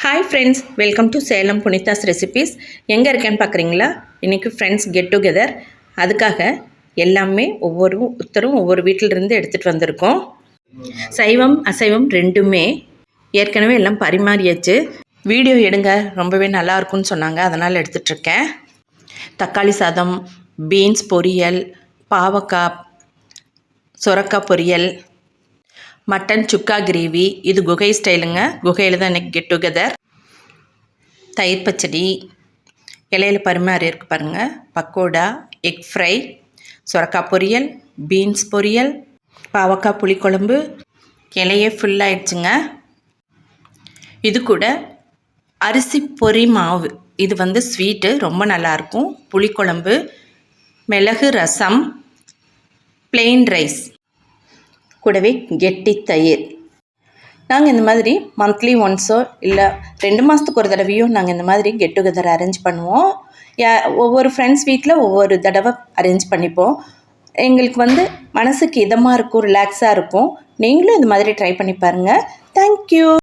Hi friends, welcome to Salem புனிதாஸ் recipes. எங்கே இருக்கேன்னு பார்க்குறீங்களா? இன்றைக்கி ஃப்ரெண்ட்ஸ் கெட் டுகெதர். அதுக்காக எல்லாமே ஒவ்வொருத்தரும் ஒவ்வொரு வீட்டிலிருந்து எடுத்துகிட்டு வந்திருக்கோம். சைவம் அசைவம் ரெண்டுமே ஏற்கனவே எல்லாம் பரிமாறியாச்சு. வீடியோ எடுங்க, ரொம்பவே நல்லாயிருக்குன்னு சொன்னாங்க, அதனால் எடுத்துகிட்ருக்கேன். தக்காளி சாதம், பீன்ஸ் பொரியல், பாவக்காய், சொரக்காய் பொரியல், மட்டன் சுக்கா கிரேவி. இது குகை ஸ்டைலுங்க. குகையில் தான் இன்றைக்கி கெட் டுகெதர். தயிர் பச்சடி, இலையில் பரிமாறி இருக்கு பாருங்கள். பக்கோடா, எக் ஃப்ரை, சொரக்காய் பொரியல், பீன்ஸ் பொரியல், பாவக்காய் புளிக்குழம்பு. இலையே ஃபுல்லாகிடுச்சுங்க. இது கூட அரிசி பொரி மாவு, இது ஸ்வீட்டு, ரொம்ப நல்லாயிருக்கும். புளிக்குழம்பு, மிளகு ரசம், பிளெயின் ரைஸ், கூடவே கெட்டி தயிர். நாங்கள் இந்த மாதிரி மந்த்லி ஒன்ஸோ இல்லை 2 மாதத்துக்கு ஒரு தடவையோ நாங்கள் இந்த மாதிரி கெட் டுகெதர் அரேஞ்ச் பண்ணுவோம். ஒவ்வொரு ஃப்ரெண்ட்ஸ் வீட்டில் ஒவ்வொரு தடவை அரேஞ்ச் பண்ணிப்போம். எங்களுக்கு மனசுக்கு இதமாக இருக்கும், ரிலாக்ஸாக இருக்கும். நீங்களும் இந்த மாதிரி ட்ரை பண்ணி பாருங்கள். தேங்க்யூ.